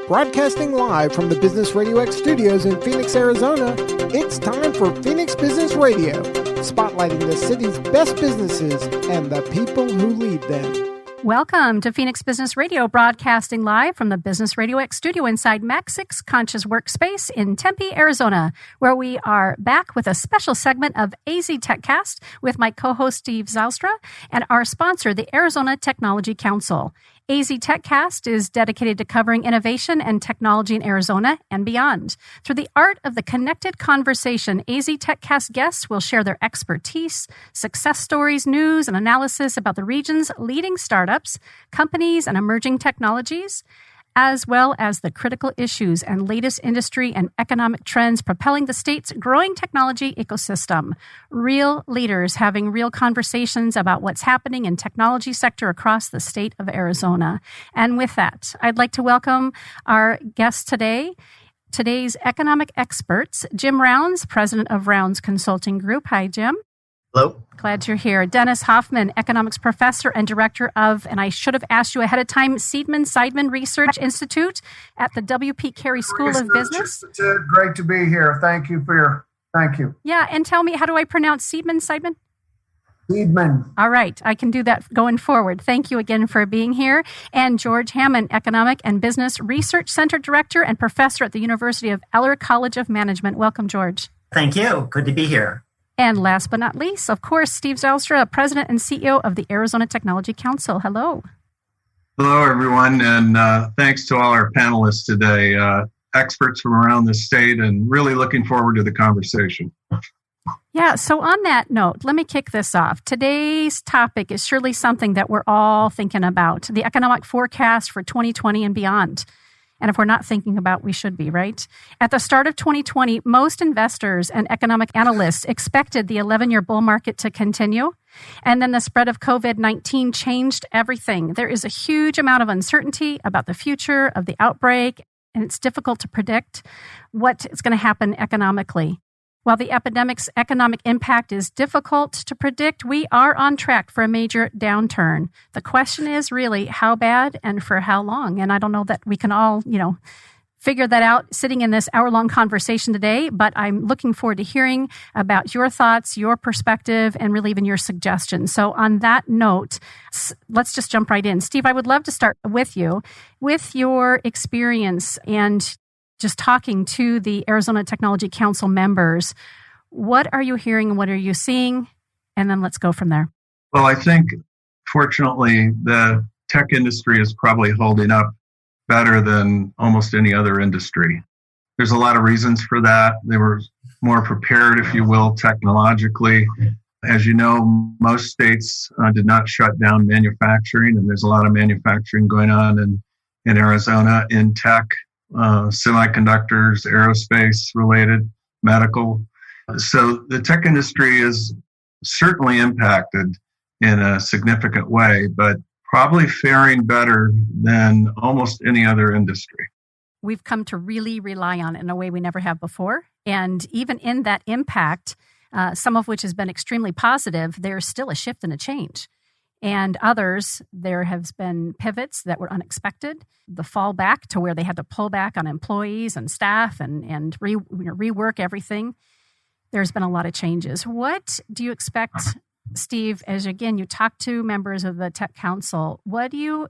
Broadcasting live from the Business RadioX studios in Phoenix, Arizona, it's time for Phoenix Business Radio, spotlighting the city's best businesses and the people who lead them. Welcome to Phoenix Business Radio, broadcasting live from the Business RadioX studio inside Mac 6 Conscious Workspace in Tempe, Arizona, where we are back with a special segment of AZ TECHCAST with my co-host Steve Zylstra and our sponsor, the Arizona Technology Council. AZ TECHCAST is dedicated to covering innovation and technology in Arizona and beyond. Through the art of the connected conversation, AZ TECHCAST guests will share their expertise, success stories, news, and analysis about the region's leading startups, companies, and emerging technologies, as well as the critical issues and latest industry and economic trends propelling the state's growing technology ecosystem. Real leaders having real conversations about what's happening in technology sector across the state of Arizona. And with that, I'd like to welcome our guest today, today's economic experts, Jim Rounds, president of Rounds Consulting Group. Hi, Jim. Hello. Glad you're here. Dennis Hoffman, economics professor and director of, and I should have asked you ahead of time, Seidman Research Institute at the W.P. Carey School of Business. Great to be here. Thank you. Yeah, and tell me, how do I pronounce Seidman? Seidman. All right, I can do that going forward. Thank you again for being here. And George Hammond, Economic and Business Research Center Director and Professor at the University of Eller College of Management. Welcome, George. Thank you. Good to be here. And last but not least, of course, Steve Zylstra, President and CEO of the Arizona Technology Council. Hello. Hello, everyone, and thanks to all our panelists today, experts from around the state, and really looking forward to the conversation. Yeah, so on that note, let me kick this off. Today's topic is surely something that we're all thinking about, the economic forecast for 2020 and beyond. And if we're not thinking about, we should be, right? At the start of 2020, most investors and economic analysts expected the 11-year bull market to continue. And then the spread of COVID-19 changed everything. There is a huge amount of uncertainty about the future of the outbreak, and it's difficult to predict what is going to happen economically. While the epidemic's economic impact is difficult to predict, we are on track for a major downturn. The question is really how bad and for how long? And I don't know that we can all, figure that out sitting in this hour-long conversation today, but I'm looking forward to hearing about your thoughts, your perspective, and really even your suggestions. So on that note, let's just jump right in. Steve, I would love to start with you, with your experience and just talking to the Arizona Technology Council members. What are you hearing and what are you seeing? And then let's go from there. Well, I think, fortunately, the tech industry is probably holding up better than almost any other industry. There's a lot of reasons for that. They were more prepared, if you will, technologically. As you know, most states did not shut down manufacturing, and there's a lot of manufacturing going on in Arizona in tech. Semiconductors, aerospace related, medical. So the tech industry is certainly impacted in a significant way, but probably faring better than almost any other industry. We've come to really rely on it in a way we never have before. And even in that impact, some of which has been extremely positive, there's still a shift and a change. And others, there has been pivots that were unexpected, the fall back to where they had to pull back on employees and staff and rework everything. There's been a lot of changes. What do you expect, Steve, as again, you talk to members of the Tech Council, what do you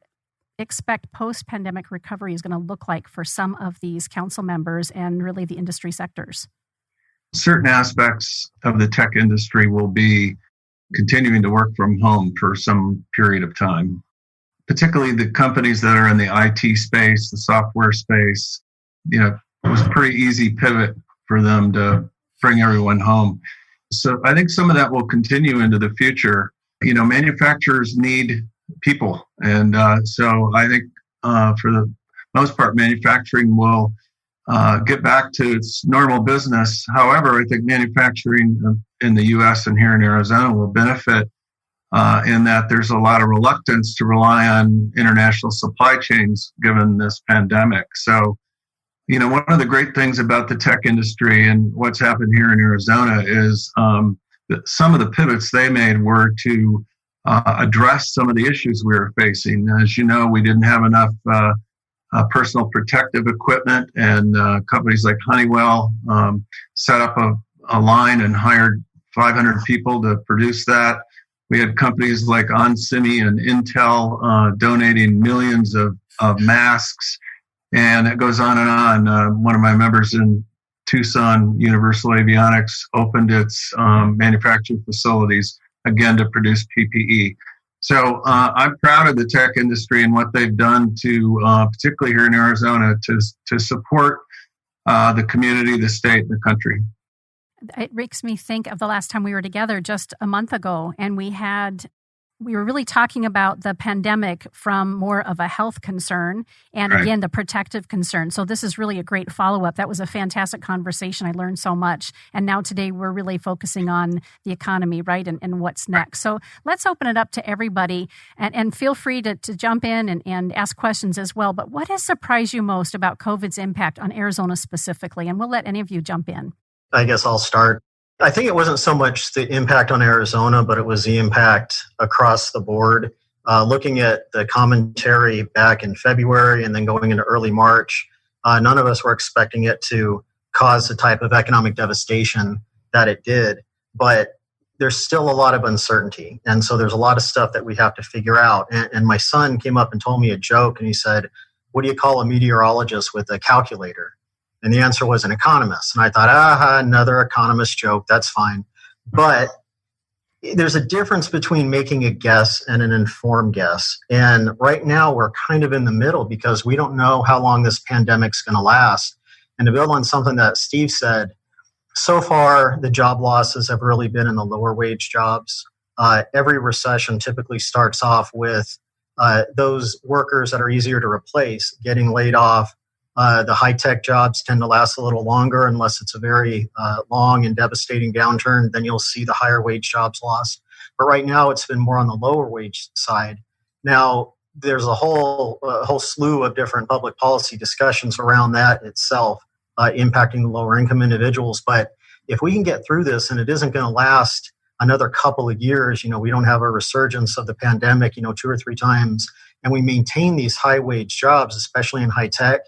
expect post-pandemic recovery is going to look like for some of these council members and really the industry sectors? Certain aspects of the tech industry will be continuing to work from home for some period of time, particularly the companies that are in the IT space, the software space. It was a pretty easy pivot for them to bring everyone home. So I think some of that will continue into the future. Manufacturers need people. And so I think for the most part, manufacturing will get back to its normal business. However, I think manufacturing in the U.S. and here in Arizona will benefit in that there's a lot of reluctance to rely on international supply chains given this pandemic. So, one of the great things about the tech industry and what's happened here in Arizona is that some of the pivots they made were to address some of the issues we were facing. As you know, we didn't have enough personal protective equipment, and companies like Honeywell set up a line and hired 500 people to produce that. We had companies like onsemi and Intel donating millions of masks, and it goes on and on. One of my members in Tucson, Universal Avionics, opened its manufacturing facilities again to produce PPE. So I'm proud of the tech industry and what they've done to, particularly here in Arizona, to support the community, the state, and the country. It makes me think of the last time we were together just a month ago, and we were really talking about the pandemic from more of a health concern and Right. again, the protective concern. So this is really a great follow-up. That was a fantastic conversation. I learned so much. And now today we're really focusing on the economy, right? And what's next. So let's open it up to everybody and feel free to jump in and ask questions as well. But what has surprised you most about COVID's impact on Arizona specifically? And we'll let any of you jump in. I guess I'll start. I think it wasn't so much the impact on Arizona, but it was the impact across the board. Looking at the commentary back in February and then going into early March, none of us were expecting it to cause the type of economic devastation that it did. But there's still a lot of uncertainty. And so there's a lot of stuff that we have to figure out. And my son came up and told me a joke, and he said, "What do you call a meteorologist with a calculator?" And the answer was an economist. And I thought, another economist joke, that's fine. But there's a difference between making a guess and an informed guess. And right now we're kind of in the middle because we don't know how long this pandemic's going to last. And to build on something that Steve said, so far the job losses have really been in the lower wage jobs. Every recession typically starts off with those workers that are easier to replace getting laid off. The high-tech jobs tend to last a little longer unless it's a very long and devastating downturn. Then you'll see the higher wage jobs lost. But right now, it's been more on the lower wage side. Now, there's a whole slew of different public policy discussions around that itself, impacting the lower-income individuals. But if we can get through this, and it isn't going to last another couple of years, we don't have a resurgence of the pandemic, 2 or 3 times, and we maintain these high-wage jobs, especially in high-tech,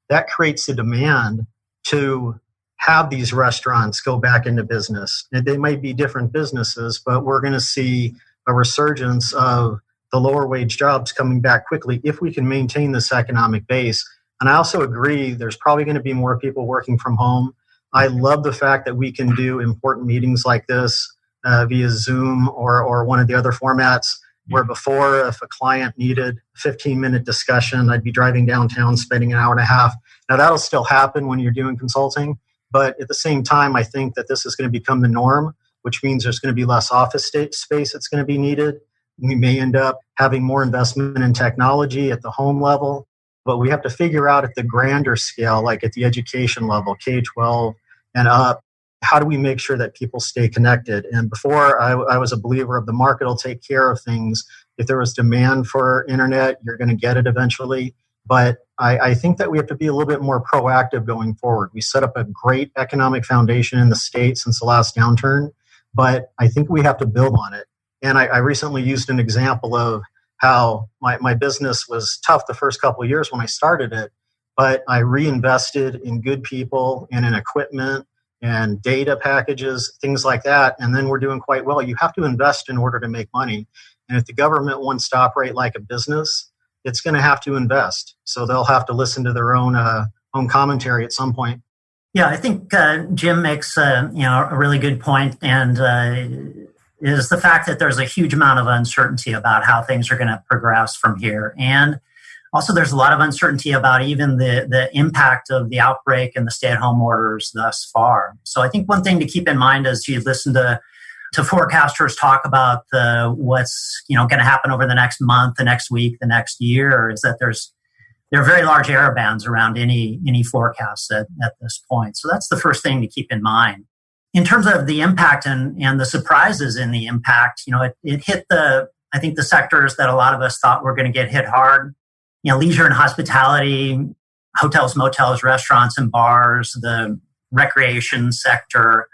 that creates the demand to have these restaurants go back into business. And they might be different businesses, but we're going to see a resurgence of the lower wage jobs coming back quickly if we can maintain this economic base. And I also agree there's probably going to be more people working from home. I love the fact that we can do important meetings like this via Zoom or one of the other formats. Where before, if a client needed a 15-minute discussion, I'd be driving downtown, spending an hour and a half. Now, that'll still happen when you're doing consulting. But at the same time, I think that this is going to become the norm, which means there's going to be less office space that's going to be needed. We may end up having more investment in technology at the home level. But we have to figure out at the grander scale, like at the education level, K-12 and up, how do we make sure that people stay connected? And before, I was a believer of the market will take care of things. If there was demand for internet, you're going to get it eventually. But I think that we have to be a little bit more proactive going forward. We set up a great economic foundation in the state since the last downturn, but I think we have to build on it. And I recently used an example of how my business was tough the first couple of years when I started it, but I reinvested in good people and in equipment and data packages, things like that, and then we're doing quite well. You have to invest in order to make money. And if the government wants to operate like a business, it's going to have to invest. So they'll have to listen to their own commentary at some point. Yeah, I think Jim makes a really good point, and is the fact that there's a huge amount of uncertainty about how things are going to progress from here. And also, there's a lot of uncertainty about even the impact of the outbreak and the stay-at-home orders thus far. So I think one thing to keep in mind as you listen to forecasters talk about what's going to happen over the next month, the next week, the next year, is that there are very large error bands around any forecasts at this point. So that's the first thing to keep in mind. In terms of the impact and the surprises in the impact, it hit the sectors that a lot of us thought were going to get hit hard. Leisure and hospitality, hotels, motels, restaurants, and bars, the recreation sector,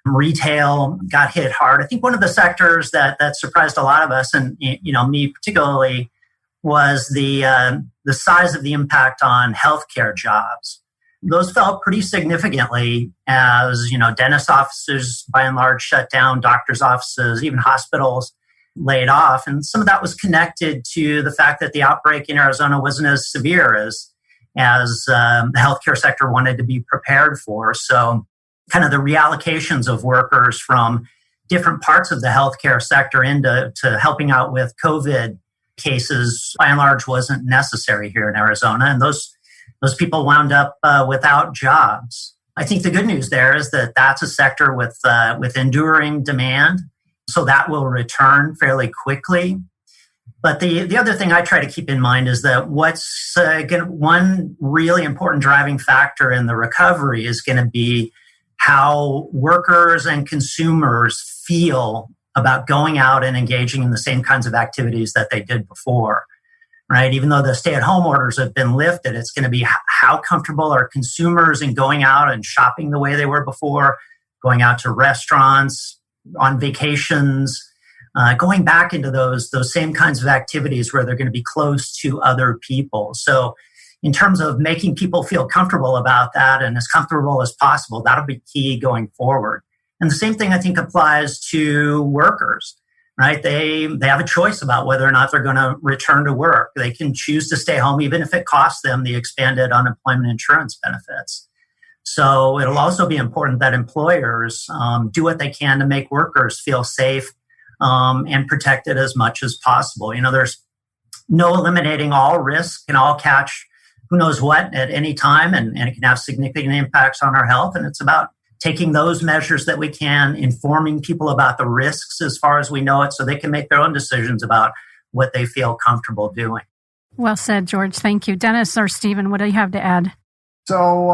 retail got hit hard. I think one of the sectors that surprised a lot of us, and me particularly, was the size of the impact on healthcare jobs. Those fell pretty significantly as, dentist offices by and large shut down, doctors' offices, even hospitals laid off. And some of that was connected to the fact that the outbreak in Arizona wasn't as severe as the healthcare sector wanted to be prepared for. So kind of the reallocations of workers from different parts of the healthcare sector into helping out with COVID cases, by and large, wasn't necessary here in Arizona. And those people wound up without jobs. I think the good news there is that that's a sector with enduring demand, so that will return fairly quickly. But the other thing I try to keep in mind is that what's one really important driving factor in the recovery is going to be how workers and consumers feel about going out and engaging in the same kinds of activities that they did before, right? Even though the stay-at-home orders have been lifted, it's going to be how comfortable are consumers in going out and shopping the way they were before, going out to restaurants, on vacations, going back into those same kinds of activities where they're going to be close to other people. So in terms of making people feel comfortable about that and as comfortable as possible, that'll be key going forward. And the same thing I think applies to workers, right? They have a choice about whether or not they're going to return to work. They can choose to stay home even if it costs them the expanded unemployment insurance benefits. So it'll also be important that employers do what they can to make workers feel safe and protected as much as possible. There's no eliminating all risk and all catch who knows what at any time, and it can have significant impacts on our health. And it's about taking those measures that we can, informing people about the risks as far as we know it, so they can make their own decisions about what they feel comfortable doing. Well said, George. Thank you. Dennis or Stephen, what do you have to add? So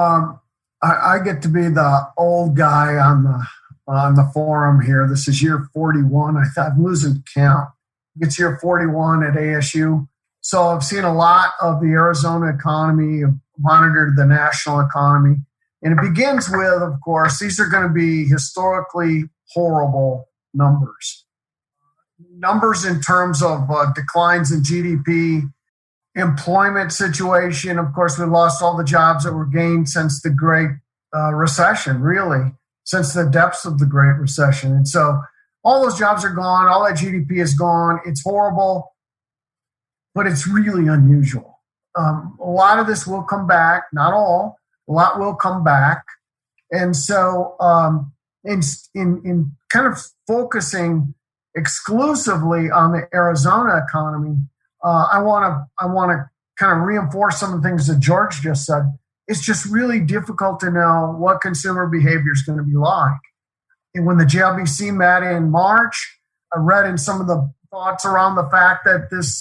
I get to be the old guy on the forum here. This is year 41. I'm losing count. It's year 41 at ASU. So I've seen a lot of the Arizona economy, monitored the national economy. And it begins with, of course, these are going to be historically horrible numbers. Numbers in terms of declines in GDP, employment situation. Of course, we lost all the jobs that were gained since the Great Recession, really, since the depths of the Great Recession. And so all those jobs are gone. All that GDP is gone. It's horrible, but it's really unusual. A lot of this will come back, not all. A lot will come back. And so in kind of focusing exclusively on the Arizona economy, I want to kind of reinforce some of the things that George just said. It's just really difficult to know what consumer behavior is going to be like. And when the JLBC met in March, I read in some of the thoughts around the fact that this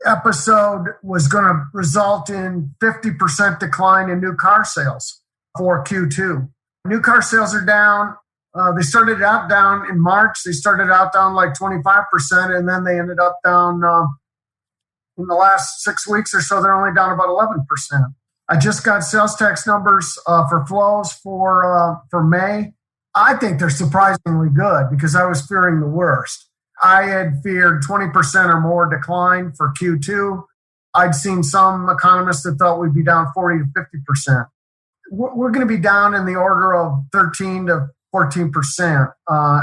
episode was going to result in 50% decline in new car sales for Q2. New car sales are down. They started out down in March. They started out down like 25%, and then they ended up down in the last 6 weeks or so. They're only down about 11%. I just got sales tax numbers for flows for May. I think they're surprisingly good because I was fearing the worst. I had feared 20% or more decline for Q2. I'd seen some economists that thought we'd be down 40 to 50%. We're going to be down in the order of 13 to 14%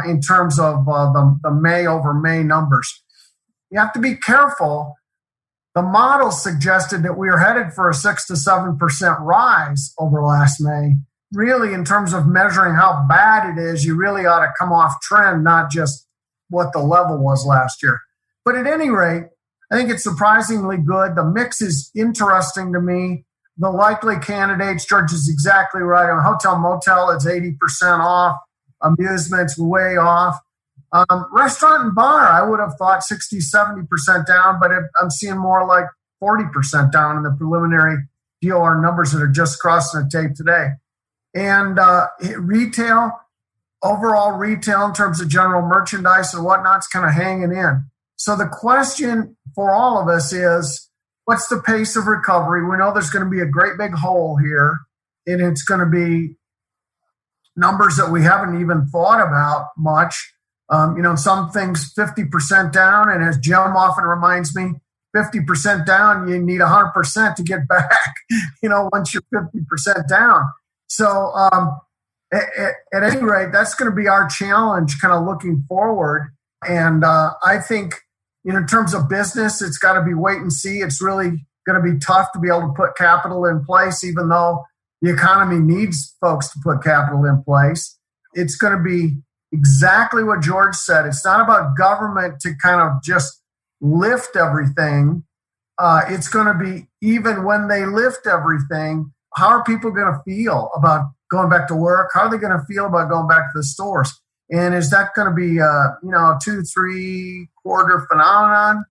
in terms of the May over May numbers. You have to be careful. The model suggested that we were headed for a 6 to 7% rise over last May. Really, in terms of measuring how bad it is, you really ought to come off trend, not just what the level was last year. But at any rate, I think it's surprisingly good. The mix is interesting to me. The likely candidates, George is exactly right. On hotel, motel, it's 80% off. Amusements, way off. Restaurant and bar, I would have thought 60, 70% down, but I'm seeing more like 40% down in the preliminary DOR numbers that are just crossing the tape today. And retail, overall retail in terms of general merchandise and whatnot's kind of hanging in. So the question for all of us is, what's the pace of recovery? We know there's going to be a great big hole here, and it's going to be numbers that we haven't even thought about much. Some things 50% down, and as Jim often reminds me, 50% down, you need 100% to get back, once you're 50% down. So at any rate, that's going to be our challenge kind of looking forward. And I think, in terms of business, it's got to be wait and see. It's really going to be tough to be able to put capital in place, even though the economy needs folks to put capital in place. It's going to be exactly what George said. It's not about government to kind of just lift everything. It's going to be, even when they lift everything, how are people going to feel about going back to work? How are they going to feel about going back to the stores? And is that going to be a 2-3 quarter phenomenon?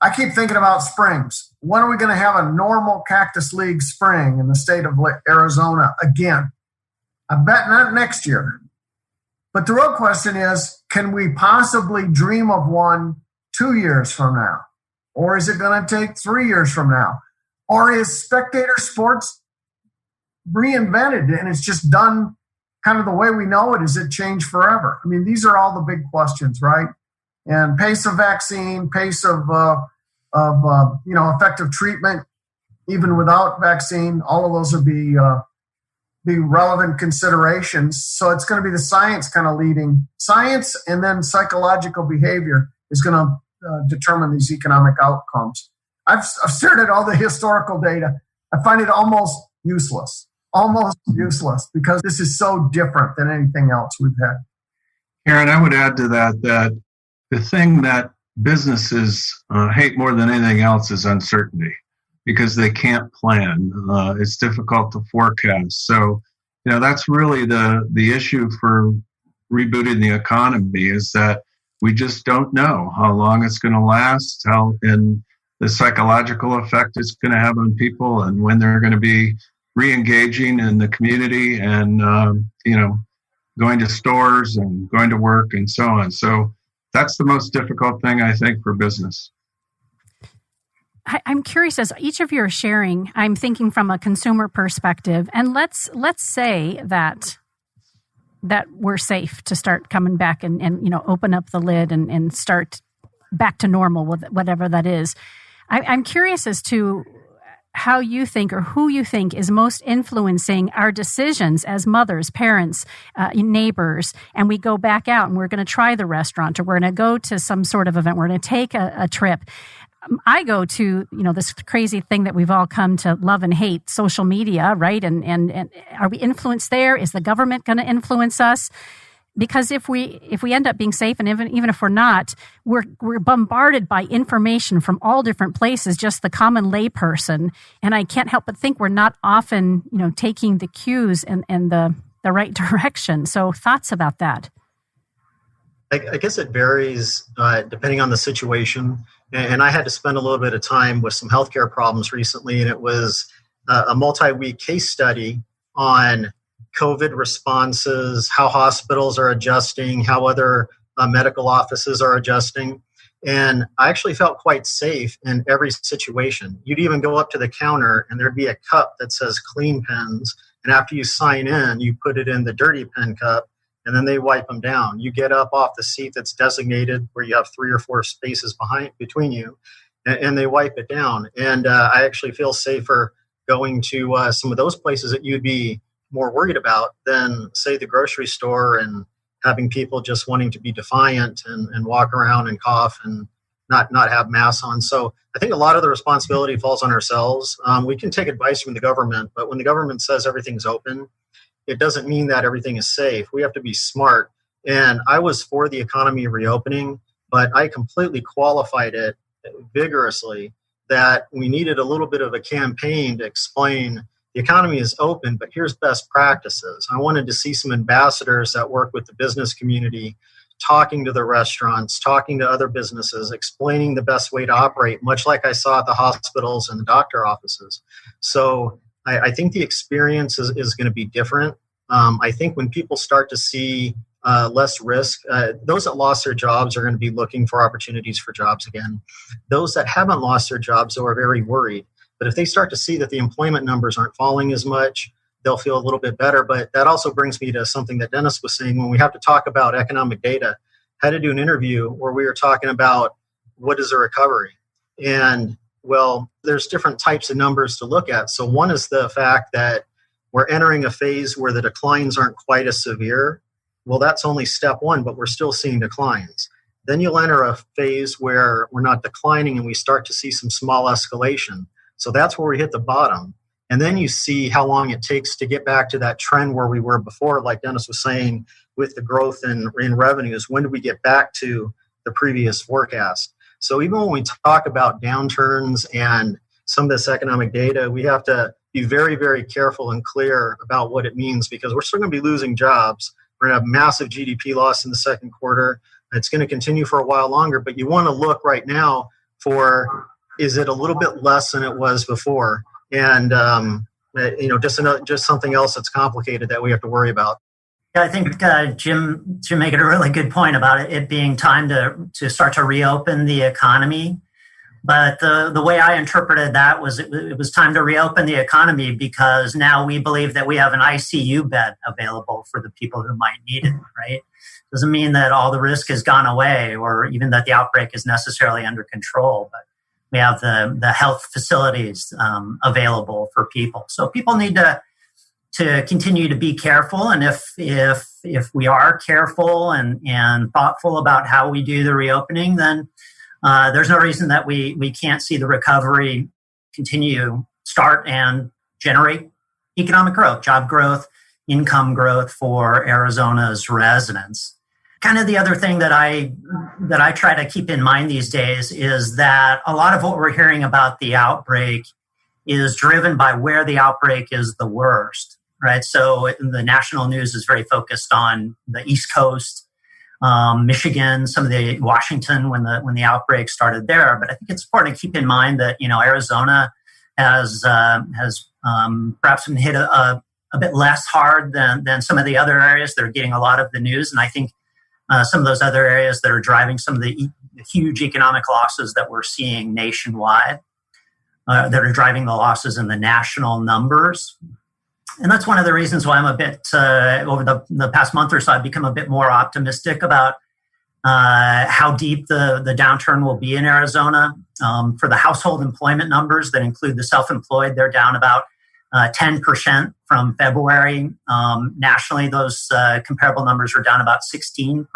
I keep thinking about springs. When are we going to have a normal Cactus League spring in the state of Arizona again? I bet not next year. But the real question is, can we possibly dream of one 2 years from now? Or is it going to take 3 years from now? Or is spectator sports reinvented and it's just done kind of the way we know it? Is it changed forever? I mean, these are all the big questions, right? And pace of vaccine, pace of effective treatment, even without vaccine, all of those will be relevant considerations. So it's going to be the science kind of leading. Science and then psychological behavior is going to determine these economic outcomes. I've stared at all the historical data. I find it almost useless because this is so different than anything else we've had. Aaron, I would add to that the thing that businesses hate more than anything else is uncertainty, because they can't plan. It's difficult to forecast. So, that's really the issue for rebooting the economy, is that we just don't know how long it's going to last, and the psychological effect it's going to have on people, and when they're going to be re-engaging in the community and, going to stores and going to work and so on. So that's the most difficult thing, I think, for business. I'm curious, as each of you are sharing, I'm thinking from a consumer perspective, and let's say that we're safe to start coming back and open up the lid and start back to normal with whatever that is. I'm curious as to how you think, or who you think is most influencing our decisions as mothers, parents, neighbors, and we go back out and we're going to try the restaurant, or we're going to go to some sort of event, we're going to take a trip. I go to, this crazy thing that we've all come to love and hate, social media, right? And are we influenced there? Is the government going to influence us? Because if we end up being safe, and even if we're not, we're bombarded by information from all different places, just the common layperson. And I can't help but think we're not often, taking the cues and the right direction. So thoughts about that? I guess it varies depending on the situation. And I had to spend a little bit of time with some healthcare problems recently, and it was a multi-week case study on COVID responses, how hospitals are adjusting, how other medical offices are adjusting. And I actually felt quite safe in every situation. You'd even go up to the counter and there'd be a cup that says clean pens. And after you sign in, you put it in the dirty pen cup, and then they wipe them down. You get up off the seat that's designated where you have 3 or 4 spaces between you, and they wipe it down. And I actually feel safer going to some of those places that you'd be more worried about than, say, the grocery store, and having people just wanting to be defiant and walk around and cough and not have masks on. So I think a lot of the responsibility falls on ourselves. We can take advice from the government, but when the government says everything's open, it doesn't mean that everything is safe. We have to be smart. And I was for the economy reopening, but I completely qualified it vigorously that we needed a little bit of a campaign to explain the economy is open, but here's best practices. I wanted to see some ambassadors that work with the business community, talking to the restaurants, talking to other businesses, explaining the best way to operate, much like I saw at the hospitals and the doctor offices. So I think the experience is going to be different. I think when people start to see less risk, those that lost their jobs are going to be looking for opportunities for jobs again. Those that haven't lost their jobs, though, are very worried. But if they start to see that the employment numbers aren't falling as much, they'll feel a little bit better. But that also brings me to something that Dennis was saying. When we have to talk about economic data, I had to do an interview where we were talking about what is a recovery. And Well, there's different types of numbers to look at. So one is the fact that we're entering a phase where the declines aren't quite as severe. Well, that's only step one, but we're still seeing declines. Then you'll enter a phase where we're not declining and we start to see some small escalation. So that's where we hit the bottom. And then you see how long it takes to get back to that trend where we were before, like Dennis was saying, with the growth in revenues. When do we get back to the previous forecast? So even when we talk about downturns and some of this economic data, we have to be very, very careful and clear about what it means, because we're still going to be losing jobs. We're going to have massive GDP loss in the second quarter. It's going to continue for a while longer, but you want to look right now for, is it a little bit less than it was before? And, just something else that's complicated that we have to worry about. Yeah, I think Jim made a really good point about it being time to start to reopen the economy. But the way I interpreted that was it was time to reopen the economy because now we believe that we have an ICU bed available for the people who might need it, right? Doesn't mean that all the risk has gone away or even that the outbreak is necessarily under control, but we have the health facilities available for people. So people need to continue to be careful. And if we are careful and thoughtful about how we do the reopening, then there's no reason that we can't see the recovery start and generate economic growth, job growth, income growth for Arizona's residents. Kind of the other thing that I try to keep in mind these days is that a lot of what we're hearing about the outbreak is driven by where the outbreak is the worst, right? So the national news is very focused on the East Coast, Michigan, some of the Washington when the outbreak started there. But I think it's important to keep in mind that Arizona has perhaps been hit a bit less hard than some of the other areas that are getting a lot of the news, and I think some of those other areas that are driving some of the huge economic losses that we're seeing nationwide, that are driving the losses in the national numbers. And that's one of the reasons why I'm a bit, over the past month or so, I've become a bit more optimistic about how deep the downturn will be in Arizona. For the household employment numbers that include the self-employed, they're down about 10% from February. Nationally, those comparable numbers are down about 16%.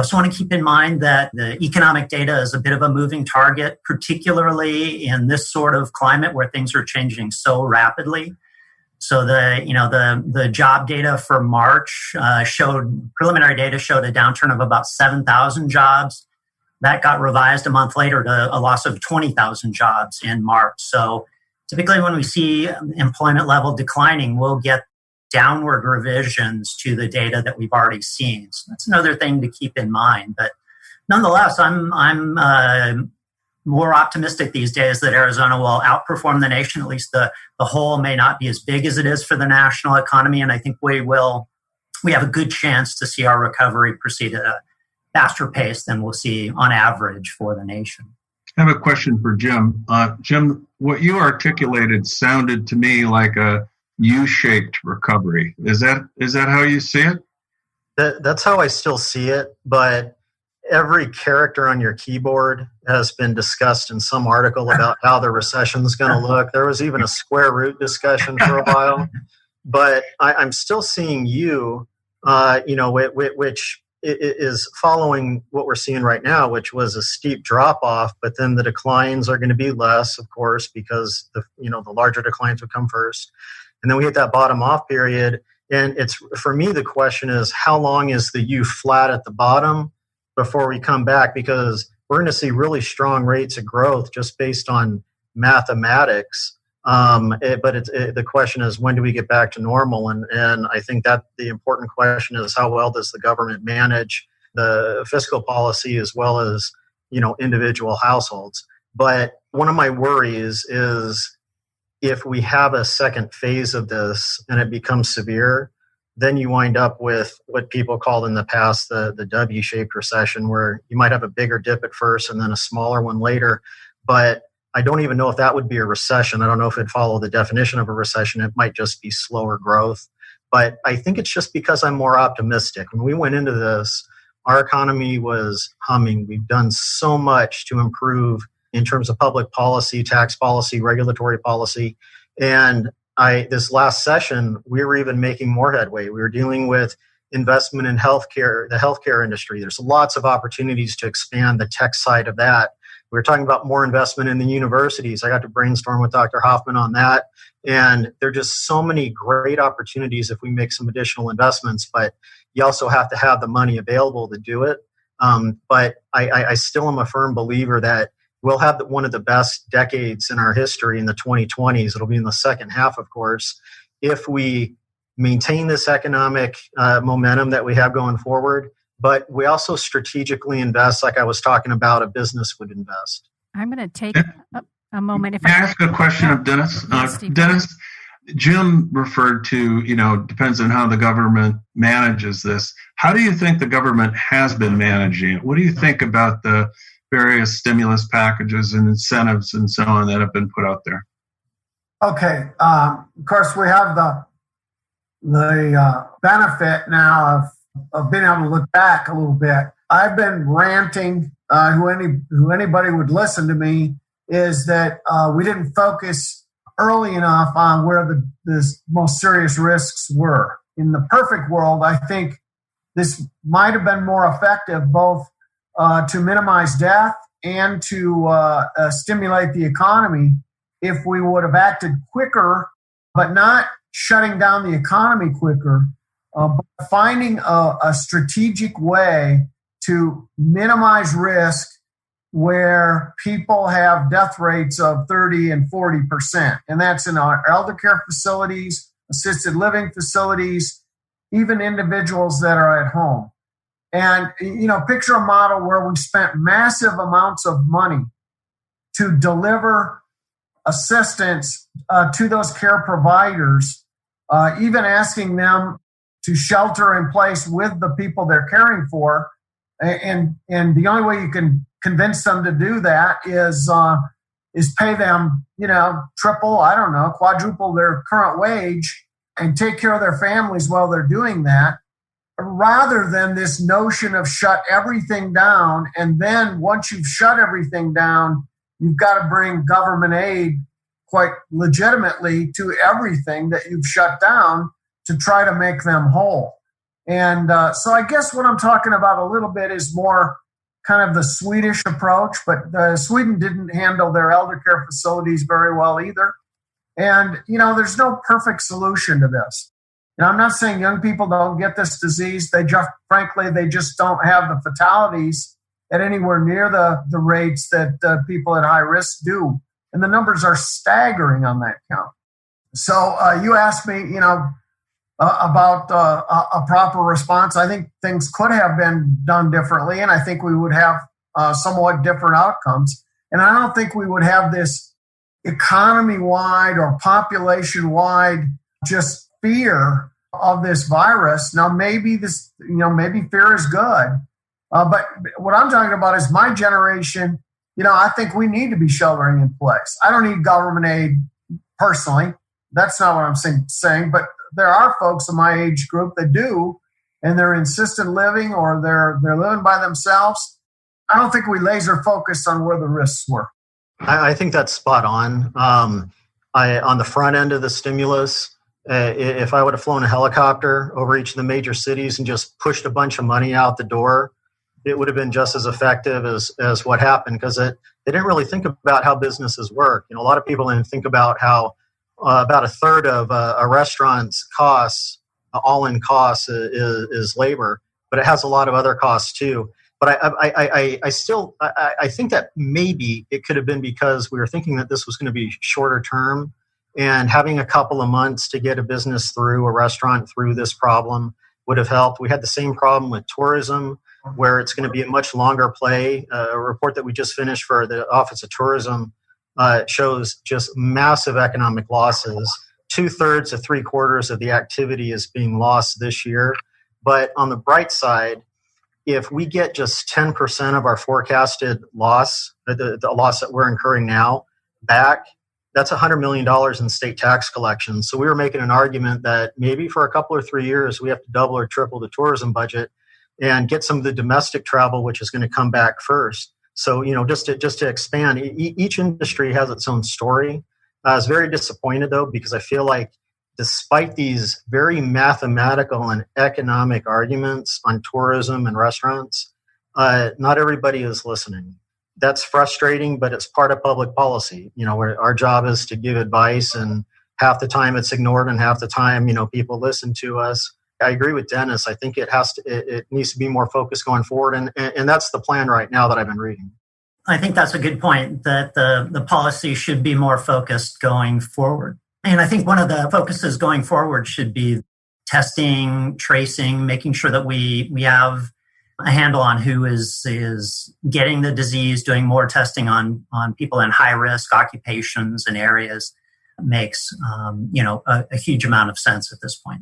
So I want to keep in mind that the economic data is a bit of a moving target, particularly in this sort of climate where things are changing so rapidly. So the job data for March preliminary data showed a downturn of about 7,000 jobs. That got revised a month later to a loss of 20,000 jobs in March. So typically when we see employment level declining, we'll get downward revisions to the data that we've already seen. So that's another thing to keep in mind. But nonetheless, I'm more optimistic these days that Arizona will outperform the nation. At least the whole may not be as big as it is for the national economy. And I think we have a good chance to see our recovery proceed at a faster pace than we'll see on average for the nation. I have a question for Jim. Jim, what you articulated sounded to me like a U-shaped recovery. Is that how you see it? That's how I still see it, but every character on your keyboard has been discussed in some article about how the recession is going to look. There was even a square root discussion for a while, but I'm still seeing which is following what we're seeing right now, which was a steep drop off, but then the declines are going to be less, of course, because the larger declines would come first. And then we hit that bottom off period. And it's, for me, the question is, how long is the U flat at the bottom before we come back? Because we're going to see really strong rates of growth just based on mathematics. The question is, when do we get back to normal? And I think that the important question is, how well does the government manage the fiscal policy as well as, individual households? But one of my worries is if we have a second phase of this and it becomes severe, then you wind up with what people called in the past the W-shaped recession, where you might have a bigger dip at first and then a smaller one later. But I don't even know if that would be a recession. I don't know if it'd follow the definition of a recession. It might just be slower growth. But I think it's just because I'm more optimistic. When we went into this, our economy was humming. We've done so much to improve in terms of public policy, tax policy, regulatory policy. And this last session, we were even making more headway. We were dealing with investment in healthcare, the healthcare industry. There's lots of opportunities to expand the tech side of that. We were talking about more investment in the universities. I got to brainstorm with Dr. Hoffman on that. And there are just so many great opportunities if we make some additional investments, but you also have to have the money available to do it. But I still am a firm believer that we'll have one of the best decades in our history in the 2020s. It'll be in the second half, of course, if we maintain this economic momentum that we have going forward. But we also strategically invest, like I was talking about, a business would invest. I'm going to take a moment. Can I ask a question of Dennis? Dennis, Jim referred to, depends on how the government manages this. How do you think the government has been managing it? What do you think about the various stimulus packages and incentives and so on that have been put out there? Okay. Of course, we have the benefit now of being able to look back a little bit. I've been ranting, who anybody would listen to me, is that we didn't focus early enough on where the most serious risks were. In the perfect world, I think this might have been more effective both to minimize death and to stimulate the economy if we would have acted quicker, but not shutting down the economy quicker, but finding a strategic way to minimize risk where people have death rates of 30 and 40%. And that's in our elder care facilities, assisted living facilities, even individuals that are at home. And, picture a model where we spent massive amounts of money to deliver assistance to those care providers, even asking them to shelter in place with the people they're caring for. And the only way you can convince them to do that is pay them, triple, quadruple their current wage and take care of their families while they're doing that, rather than this notion of shut everything down. And then once you've shut everything down, you've got to bring government aid quite legitimately to everything that you've shut down to try to make them whole. And so I guess what I'm talking about a little bit is more kind of the Swedish approach, but Sweden didn't handle their elder care facilities very well either. And, there's no perfect solution to this. I'm not saying young people don't get this disease. They just don't have the fatalities at anywhere near the rates that people at high risk do. And the numbers are staggering on that count. So you asked me, about a proper response. I think things could have been done differently, and I think we would have somewhat different outcomes. And I don't think we would have this economy-wide or population-wide just fear of this virus. Now, maybe maybe fear is good, but what I'm talking about is my generation. I think we need to be sheltering in place. I don't need government aid personally. That's not what I'm saying, but there are folks in my age group that do, and they're in assisted living or they're living by themselves. I don't think we laser focus on where the risks were. I think that's spot on. On the front end of the stimulus, if I would have flown a helicopter over each of the major cities and just pushed a bunch of money out the door, it would have been just as effective as what happened, because they didn't really think about how businesses work. A lot of people didn't think about how about a third of a restaurant's costs, all-in costs, is labor, but it has a lot of other costs too. But I think that maybe it could have been because we were thinking that this was going to be shorter term, and having a couple of months to get a business through, a restaurant through this problem would have helped. We had the same problem with tourism, where it's going to be a much longer play. A report that we just finished for the Office of Tourism shows just massive economic losses. 2/3 to 3/4 of the activity is being lost this year. But on the bright side, if we get just 10% of our forecasted loss, the loss that we're incurring now, back, that's $100 million in state tax collections. So we were making an argument that maybe for a couple or 3 years, we have to double or triple the tourism budget and get some of the domestic travel, which is going to come back first. So, just to expand, each industry has its own story. I was very disappointed, though, because I feel like despite these very mathematical and economic arguments on tourism and restaurants, not everybody is listening. That's frustrating, but it's part of public policy. Where our job is to give advice, and half the time it's ignored, and half the time, people listen to us. I agree with Dennis. I think it needs to be more focused going forward, and that's the plan right now that I've been reading. I think that's a good point, that the policy should be more focused going forward. And I think one of the focuses going forward should be testing, tracing, making sure that we have a handle on who is getting the disease, doing more testing on people in high risk occupations and areas makes a huge amount of sense at this point.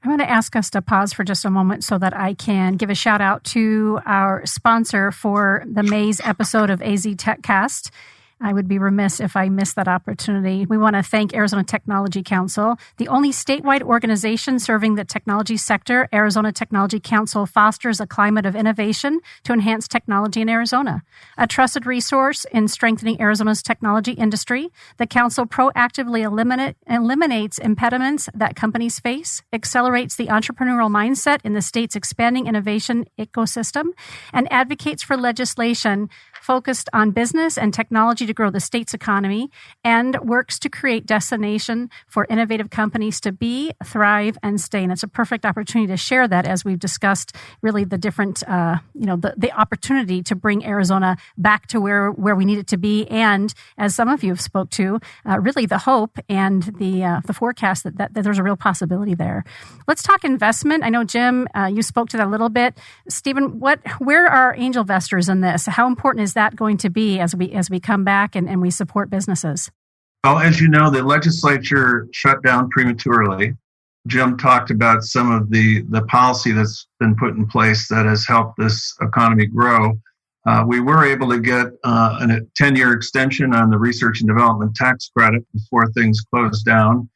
I'm going to ask us to pause for just a moment so that I can give a shout out to our sponsor for the May's episode of AZ TechCast. I would be remiss if I missed that opportunity. We want to thank Arizona Technology Council, the only statewide organization serving the technology sector. Arizona Technology Council fosters a climate of innovation to enhance technology in Arizona. A trusted resource in strengthening Arizona's technology industry, the council proactively eliminates impediments that companies face, accelerates the entrepreneurial mindset in the state's expanding innovation ecosystem, and advocates for legislation focused on business and technology to grow the state's economy, and works to create destination for innovative companies to be, thrive, and stay. And it's a perfect opportunity to share that as we've discussed really the different, the opportunity to bring Arizona back to where we need it to be. And as some of you have spoke to, really the hope and the forecast that there's a real possibility there. Let's talk investment. I know, Jim, you spoke to that a little bit. Stephen, where are angel investors in this? How important is that going to be as we come back and we support businesses? Well, as you know, the legislature shut down prematurely. Jim talked about some of the policy that's been put in place that has helped this economy grow. We were able to get a 10-year extension on the research and development tax credit before things closed down.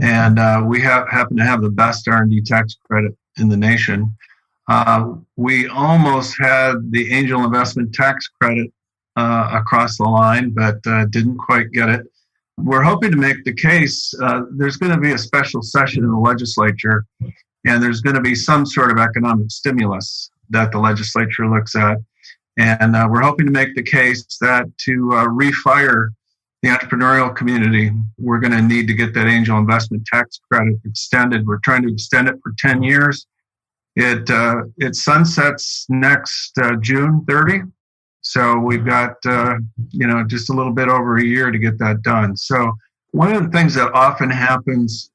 And we happen to have the best R&D tax credit in the nation. We almost had the angel investment tax credit across the line, but didn't quite get it. We're hoping to make the case. There's going to be a special session in the legislature, and there's going to be some sort of economic stimulus that the legislature looks at. And we're hoping to make the case that to refire the entrepreneurial community, we're going to need to get that angel investment tax credit extended. We're trying to extend it for 10 years. It sunsets next June 30. So we've got, just a little bit over a year to get that done. So one of the things that often happens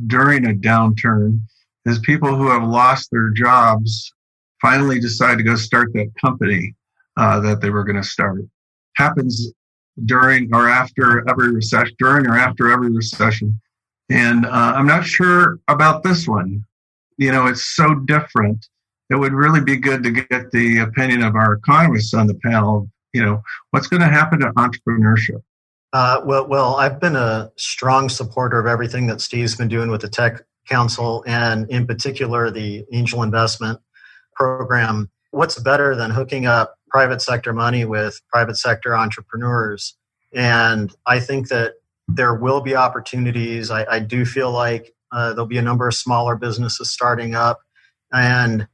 during a downturn is people who have lost their jobs finally decide to go start that company that they were going to start. Happens during or after every recession. And I'm not sure about this one. It's so different. It would really be good to get the opinion of our economists on the panel. What's going to happen to entrepreneurship? Well, I've been a strong supporter of everything that Steve's been doing with the Tech Council, and in particular, the Angel Investment Program. What's better than hooking up private sector money with private sector entrepreneurs? And I think that there will be opportunities. I do feel like there'll be a number of smaller businesses starting up, and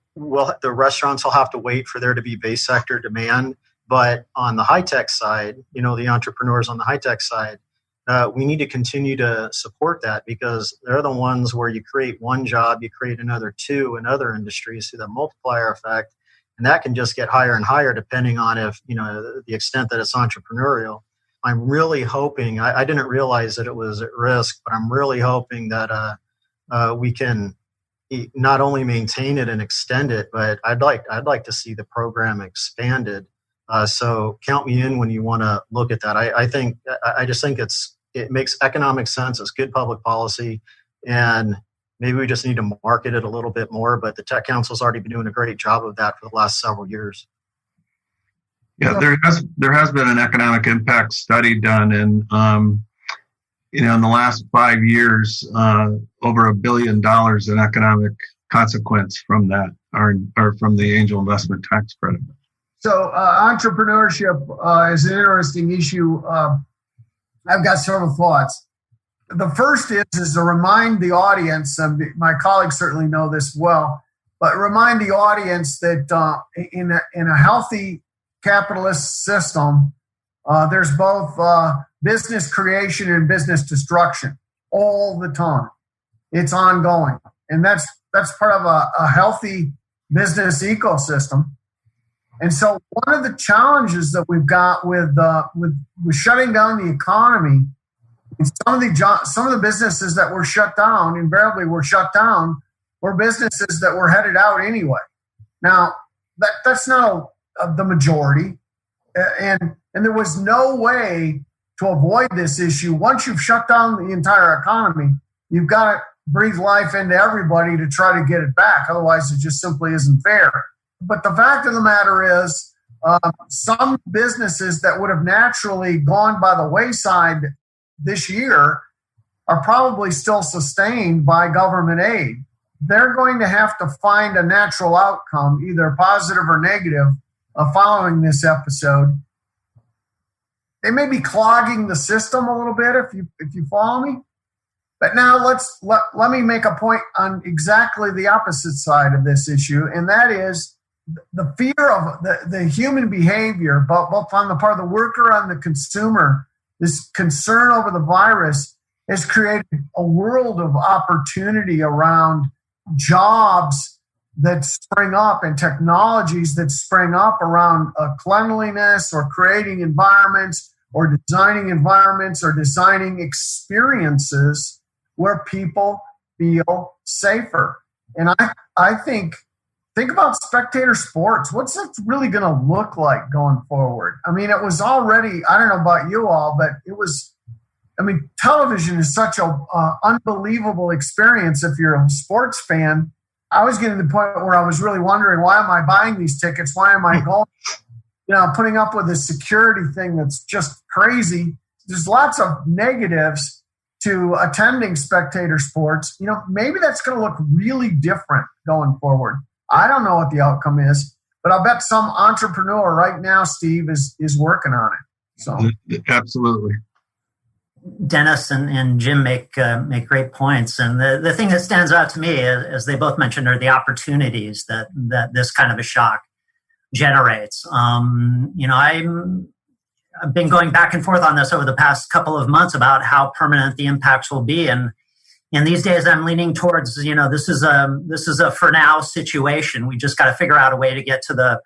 the restaurants will have to wait for there to be base sector demand. But on the high-tech side, the entrepreneurs on the high-tech side, we need to continue to support that, because they're the ones where you create one job, you create another two in other industries through the multiplier effect. And that can just get higher and higher depending on the extent that it's entrepreneurial. I'm really hoping, I didn't realize that it was at risk, but I'm really hoping that we can not only maintain it and extend it, but I'd like to see the program expanded. So count me in when you want to look at that. I just think it makes economic sense. It's good public policy, and maybe we just need to market it a little bit more. But the Tech Council's already been doing a great job of that for the last several years. Yeah, there has been an economic impact study done, and in the last 5 years, over $1 billion in economic consequence from that, or from the angel investment tax credit. So entrepreneurship is an interesting issue. I've got several thoughts. The first is to remind the audience, and my colleagues certainly know this well, but remind the audience that in a healthy capitalist system, there's both business creation and business destruction all the time. It's ongoing. And that's part of a healthy business ecosystem. And so one of the challenges that we've got with shutting down the economy, and some of the businesses that were shut down, invariably were shut down, were businesses that were headed out anyway. Now, that's not the majority. And there was no way to avoid this issue. Once you've shut down the entire economy, you've got to breathe life into everybody to try to get it back. Otherwise, it just simply isn't fair. But the fact of the matter is, some businesses that would have naturally gone by the wayside this year are probably still sustained by government aid. They're going to have to find a natural outcome, either positive or negative, following this episode. They may be clogging the system a little bit, if you follow me. But now let me make a point on exactly the opposite side of this issue, and that is the fear of the human behavior, both on the part of the worker and the consumer. This concern over the virus has created a world of opportunity around jobs that spring up and technologies that spring up around cleanliness or creating environments or designing experiences where people feel safer. And I think about spectator sports. What's it really going to look like going forward? I mean, it was already, I don't know about you all, but television is such an unbelievable experience if you're a sports fan. I was getting to the point where I was really wondering, why am I buying these tickets? Why am I going? Putting up with this security thing that's just crazy. There's lots of negatives to attending spectator sports. Maybe that's going to look really different going forward. I don't know what the outcome is, but I'll bet some entrepreneur right now, Steve, is working on it. So absolutely. Dennis and Jim make great points. And the thing that stands out to me, as they both mentioned, are the opportunities that this kind of a shock generates. I've been going back and forth on this over the past couple of months about how permanent the impacts will be. And these days I'm leaning towards, this is a for now situation. We just got to figure out a way to get to the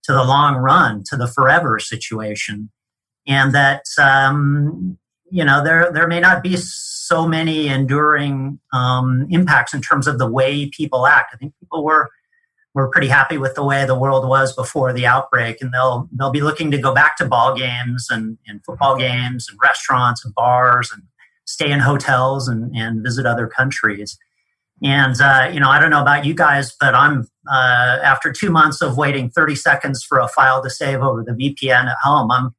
long run, to the forever situation. And that, there may not be so many enduring impacts in terms of the way people act. I think people were pretty happy with the way the world was before the outbreak, and they'll be looking to go back to ball games and football games and restaurants and bars and stay in hotels and visit other countries. And I don't know about you guys, but I'm after 2 months of waiting 30 seconds for a file to save over the VPN at home,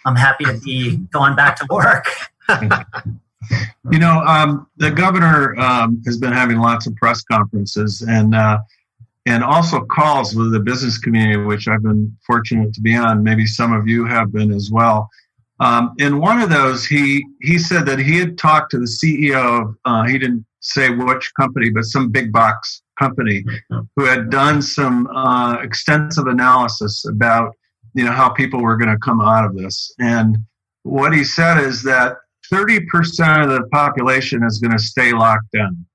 I'm happy to be going back to work. The governor has been having lots of press conferences and also calls with the business community, which I've been fortunate to be on. Maybe some of you have been as well. In one of those, he said that he had talked to the CEO of, he didn't say which company, but some big box company who had done some extensive analysis about how people were going to come out of this. And what he said is that 30% of the population is going to stay locked down.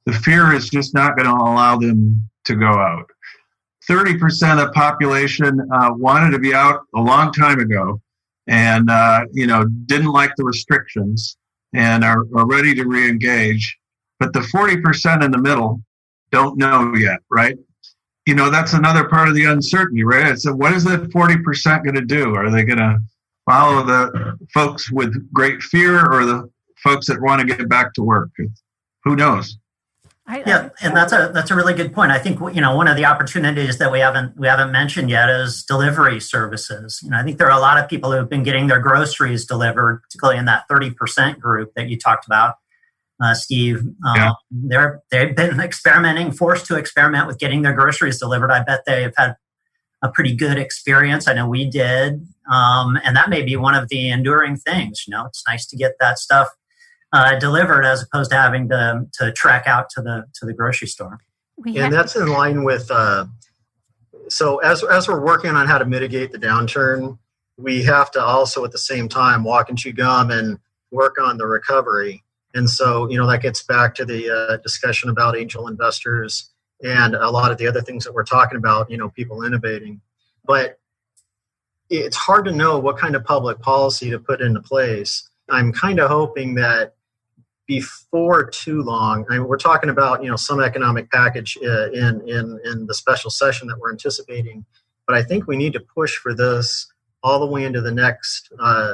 The fear is just not going to allow them to go out. 30% of the population wanted to be out a long time ago and, didn't like the restrictions and are ready to re-engage. But the 40% in the middle don't know yet, right? That's another part of the uncertainty, right? So what is that 40% going to do? Are they going to follow the folks with great fear or the folks that want to get back to work? Who knows? And that's a really good point. I think one of the opportunities that we haven't mentioned yet is delivery services. I think there are a lot of people who have been getting their groceries delivered, particularly in that 30% group that you talked about, Steve. They've been forced to experiment with getting their groceries delivered. I bet they have had a pretty good experience. I know we did. And that may be one of the enduring things. It's nice to get that stuff delivered as opposed to having to trek out to the grocery store. And that's in line with, so as we're working on how to mitigate the downturn, we have to also at the same time walk and chew gum and work on the recovery. And so, that gets back to the discussion about angel investors and a lot of the other things that we're talking about, people innovating. But it's hard to know what kind of public policy to put into place. I'm kind of hoping that before too long, we're talking about, some economic package in the special session that we're anticipating. But I think we need to push for this all the way into the next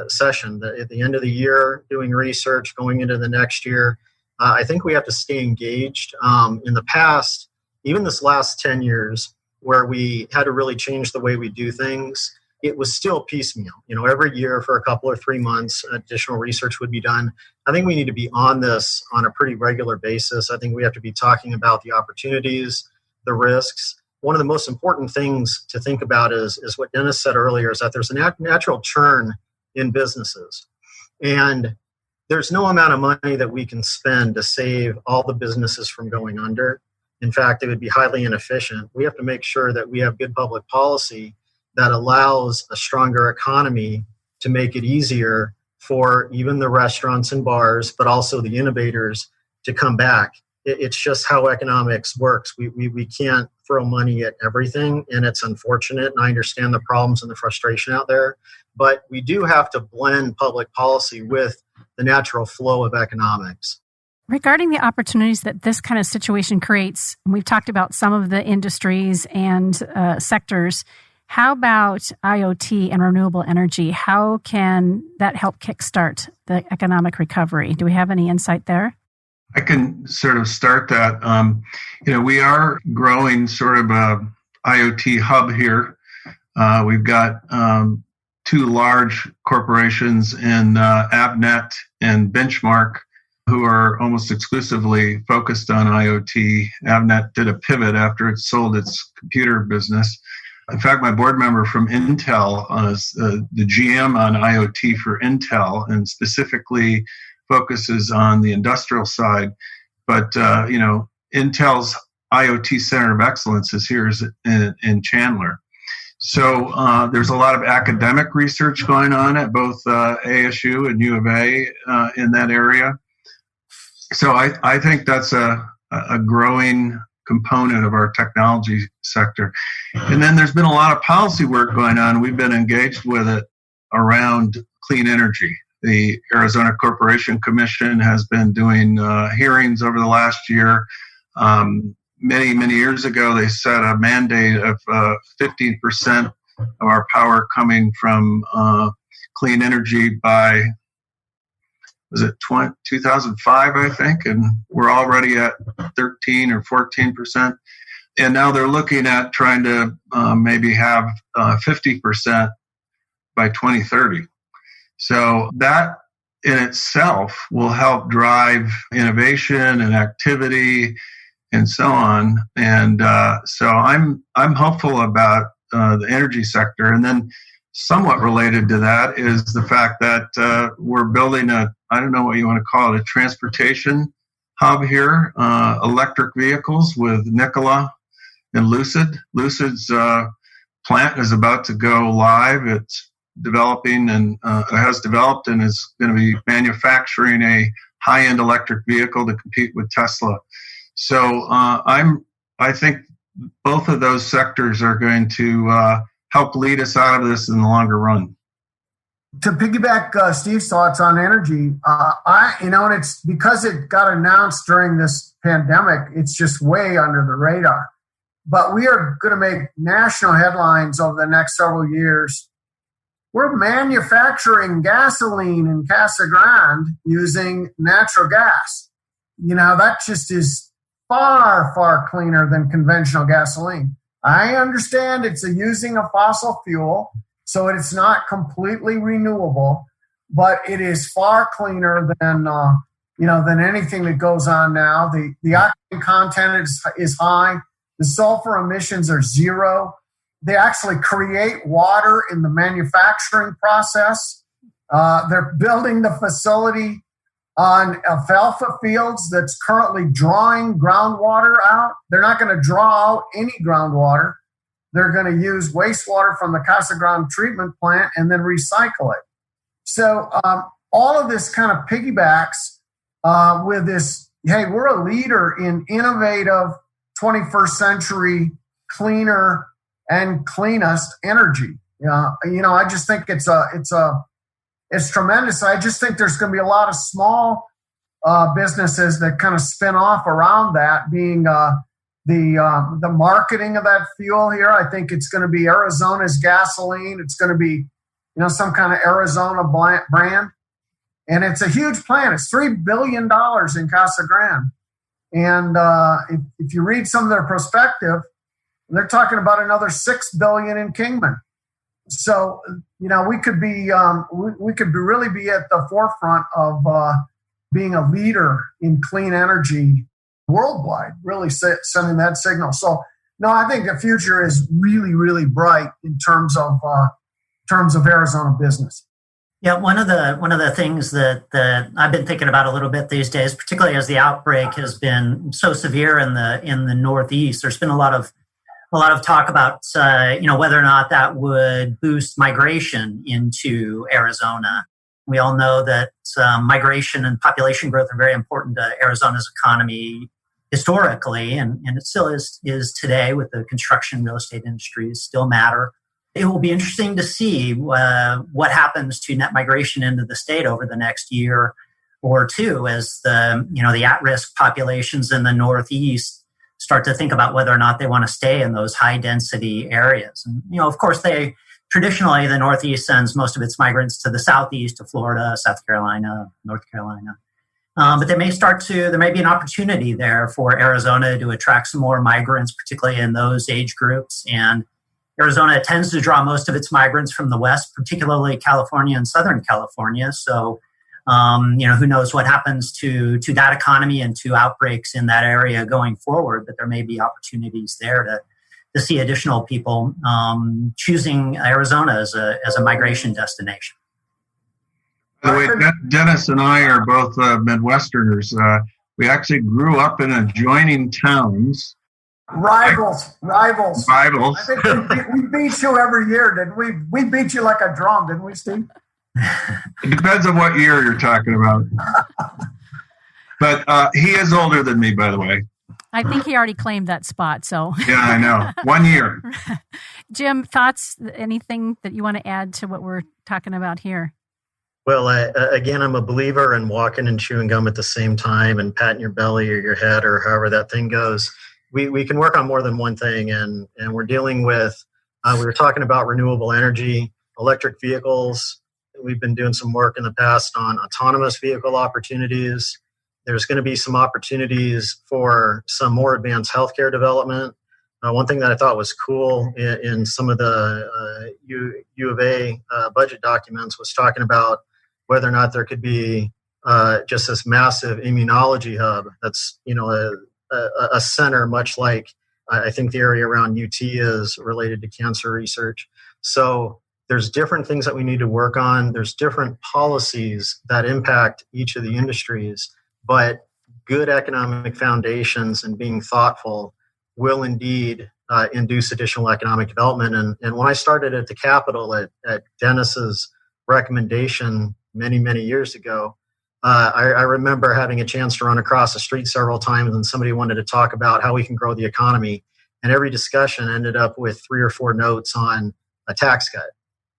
session, at the end of the year, doing research, going into the next year. I think we have to stay engaged. In the past, even this last 10 years, where we had to really change the way we do things, it was still piecemeal. Every year for a couple or 3 months, additional research would be done. I think we need to be on this on a pretty regular basis. I think we have to be talking about the opportunities, the risks. One of the most important things to think about is what Dennis said earlier, is that there's a natural churn in businesses. And there's no amount of money that we can spend to save all the businesses from going under. In fact, it would be highly inefficient. We have to make sure that we have good public policy that allows a stronger economy to make it easier for even the restaurants and bars, but also the innovators to come back. It's just how economics works. We can't throw money at everything, and it's unfortunate, and I understand the problems and the frustration out there, but we do have to blend public policy with the natural flow of economics. Regarding the opportunities that this kind of situation creates, and we've talked about some of the industries and sectors, how about IoT and renewable energy? How can that help kickstart the economic recovery? Do we have any insight there? I can sort of start that. We are growing sort of a IoT hub here. We've got two large corporations in Avnet and Benchmark who are almost exclusively focused on IoT. Avnet did a pivot after it sold its computer business. In fact, my board member from Intel is the GM on IoT for Intel, and specifically focuses on the industrial side. But, Intel's IoT Center of Excellence is here in Chandler. So there's a lot of academic research going on at both ASU and U of A in that area. So I think that's a growing component of our technology sector. And then there's been a lot of policy work going on. We've been engaged with it around clean energy. The Arizona Corporation Commission has been doing hearings over the last year. Many, many years ago, they set a mandate of 15% of our power coming from clean energy by, was it 2005, I think? And we're already at 13 or 14%. And now they're looking at trying to maybe have 50% by 2030. So that in itself will help drive innovation and activity and so on. And so I'm hopeful about the energy sector. And then somewhat related to that is the fact that we're building I don't know what you want to call it, a transportation hub here, electric vehicles with Nikola and Lucid. Lucid's plant is about to go live. It's developing and has developed and is going to be manufacturing a high-end electric vehicle to compete with Tesla. So I think both of those sectors are going to help lead us out of this in the longer run. To piggyback Steve's thoughts on energy, and it's because it got announced during this pandemic, it's just way under the radar. But we are going to make national headlines over the next several years. We're manufacturing gasoline in Casa Grande using natural gas. That just is far, far cleaner than conventional gasoline. I understand it's using a fossil fuel, so it's not completely renewable, but it is far cleaner than anything that goes on now. The oxygen content is high. The sulfur emissions are zero. They actually create water in the manufacturing process. They're building the facility on alfalfa fields that's currently drawing groundwater out. They're not going to draw out any groundwater. They're going to use wastewater from the Casa Grande treatment plant and then recycle it. So all of this kind of piggybacks with this, hey, we're a leader in innovative 21st century cleaner and cleanest energy. I just think it's tremendous. I just think there's going to be a lot of small businesses that kind of spin off around that, being the marketing of that fuel here. I think it's going to be Arizona's gasoline. It's going to be, some kind of Arizona brand. And it's a huge plant. It's $3 billion in Casa Grande. And if you read some of their perspective, they're talking about another $6 billion in Kingman. So, we could really be at the forefront of being a leader in clean energy worldwide, really sending that signal. So, no, I think the future is really, really bright in terms of Arizona business. Yeah, one of the things that I've been thinking about a little bit these days, particularly as the outbreak has been so severe in the Northeast, there's been a lot of talk about whether or not that would boost migration into Arizona. We all know that migration and population growth are very important to Arizona's economy historically, and it still is today with the construction real estate industries still matter. It will be interesting to see what happens to net migration into the state over the next year or two as the at-risk populations in the Northeast start to think about whether or not they want to stay in those high-density areas. And, of course, traditionally, the Northeast sends most of its migrants to the Southeast, to Florida, South Carolina, North Carolina. But there may be an opportunity there for Arizona to attract some more migrants, particularly in those age groups. And Arizona tends to draw most of its migrants from the West, particularly California and Southern California. So, who knows what happens to that economy and to outbreaks in that area going forward, but there may be opportunities there to see additional people choosing Arizona as a migration destination. By the way, Dennis and I are both Midwesterners. We actually grew up in adjoining towns. Rivals. I think we beat you every year, didn't we? We beat you like a drum, didn't we, Steve? It depends on what year you're talking about. But he is older than me, by the way. I think he already claimed that spot. So yeah, I know. 1 year. Jim, thoughts? Anything that you want to add to what we're talking about here? Well, again, I'm a believer in walking and chewing gum at the same time and patting your belly or your head or however that thing goes. We can work on more than one thing, and we're dealing with, we were talking about renewable energy, electric vehicles. We've been doing some work in the past on autonomous vehicle opportunities. There's going to be some opportunities for some more advanced healthcare development. One thing that I thought was cool in some of the U of A budget documents was talking about whether or not there could be just this massive immunology hub that's, a center much like I think the area around UT is related to cancer research. So there's different things that we need to work on. There's different policies that impact each of the industries, but good economic foundations and being thoughtful will indeed induce additional economic development. And when I started at the Capitol at Dennis's recommendation many, many years ago, I remember having a chance to run across the street several times and somebody wanted to talk about how we can grow the economy. And every discussion ended up with 3 or 4 notes on a tax cut.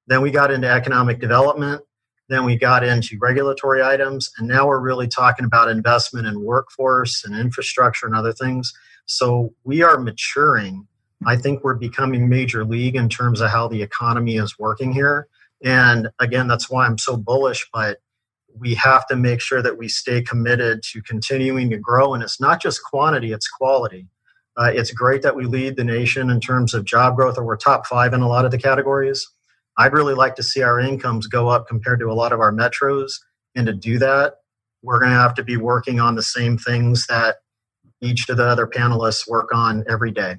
Then we got into economic development. Then we got into regulatory items. And now we're really talking about investment in workforce and infrastructure and other things. So we are maturing. I think we're becoming major league in terms of how the economy is working here. And again, that's why I'm so bullish, but we have to make sure that we stay committed to continuing to grow. And it's not just quantity, it's quality. It's great that we lead the nation in terms of job growth, or we're top 5 in a lot of the categories. I'd really like to see our incomes go up compared to a lot of our metros. And to do that, we're going to have to be working on the same things that each of the other panelists work on every day.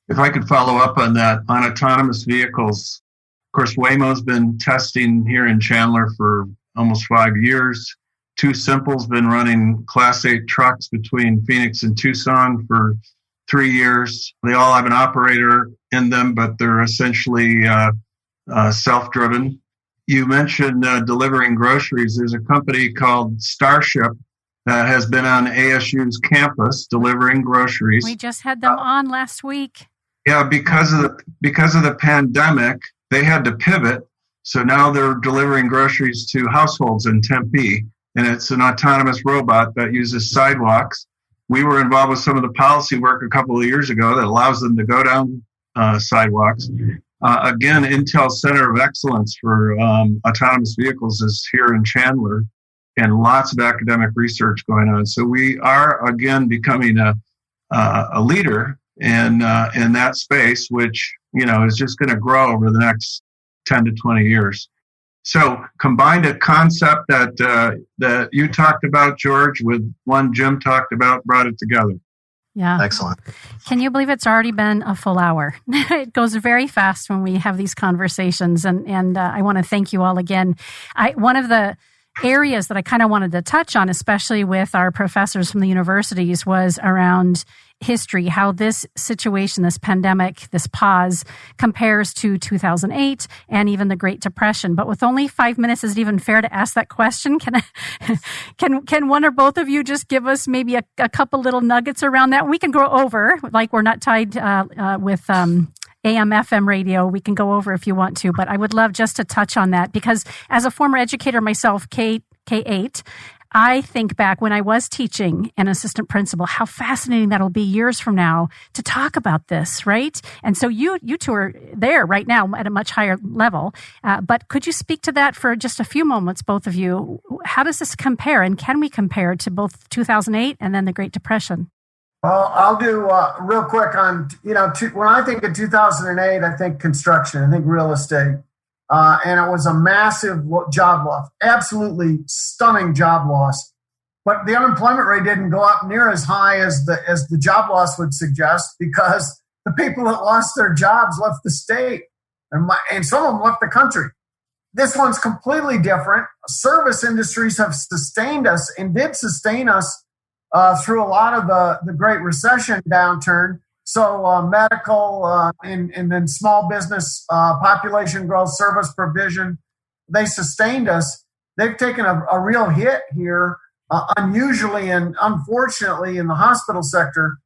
If I could follow up on that, on autonomous vehicles, of course, Waymo's been testing here in Chandler for almost 5 years. Too Simple's been running Class 8 trucks between Phoenix and Tucson for 3 years. They all have an operator in them, but they're essentially self-driven. You mentioned delivering groceries. There's a company called Starship that has been on ASU's campus delivering groceries. We just had them on last week. Yeah, because of the pandemic, they had to pivot. So now they're delivering groceries to households in Tempe, and it's an autonomous robot that uses sidewalks. We were involved with some of the policy work a couple of years ago that allows them to go down sidewalks. Again, Intel's Center of Excellence for autonomous vehicles is here in Chandler, and lots of academic research going on. So we are, again, becoming a leader in that space, which, is just going to grow over the next 10 to 20 years. So combined a concept that you talked about, George, with one Jim talked about, brought it together. Yeah. Excellent. Can you believe it's already been a full hour? It goes very fast when we have these conversations. And I want to thank you all again. One of the areas that I kind of wanted to touch on, especially with our professors from the universities, was around history, how this situation, this pandemic, this pause compares to 2008 and even the Great Depression. But with only 5 minutes, is it even fair to ask that question? Can one or both of you just give us maybe a couple little nuggets around that? We can go over, like we're not tied with AM, FM radio. We can go over if you want to, but I would love just to touch on that because as a former educator myself, K-8, I think back when I was teaching an assistant principal, how fascinating that'll be years from now to talk about this, right? And so you two are there right now at a much higher level. But could you speak to that for just a few moments, both of you? How does this compare, and can we compare to both 2008 and then the Great Depression? Well, I'll do real quick on, when I think of 2008, I think construction, I think real estate. And it was a massive job loss, absolutely stunning job loss. But the unemployment rate didn't go up near as high as the job loss would suggest because the people that lost their jobs left the state and some of them left the country. This one's completely different. Service industries have sustained us and did sustain us through a lot of the Great Recession downturn. So medical and then small business population growth, service provision, they sustained us. They've taken a real hit here, unusually and unfortunately in the hospital sector.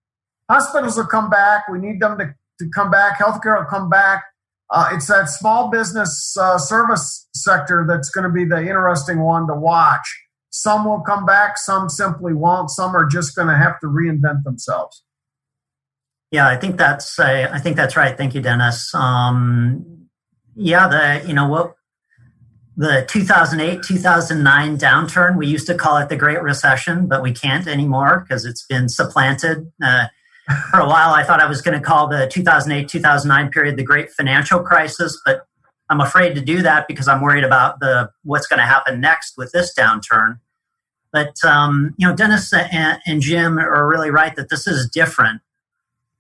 Hospitals will come back. We need them to come back. Healthcare will come back. It's that small business service sector that's going to be the interesting one to watch. Some will come back. Some simply won't. Some are just going to have to reinvent themselves. Yeah, I think that's right. Thank you, Dennis. The 2008, 2009 downturn, we used to call it the Great Recession, but we can't anymore because it's been supplanted. For a while, I thought I was going to call the 2008, 2009 period the Great Financial Crisis, but I'm afraid to do that because I'm worried about what's going to happen next with this downturn. But, Dennis and Jim are really right that this is different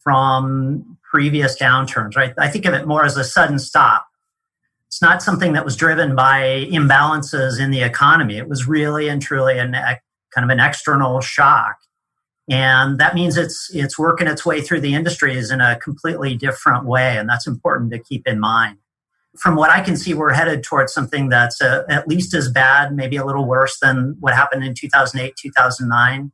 from previous downturns, right? I think of it more as a sudden stop. It's not something that was driven by imbalances in the economy. It was really and truly kind of an external shock. And that means it's working its way through the industries in a completely different way. And that's important to keep in mind. From what I can see, we're headed towards something that's at least as bad, maybe a little worse than what happened in 2008, 2009.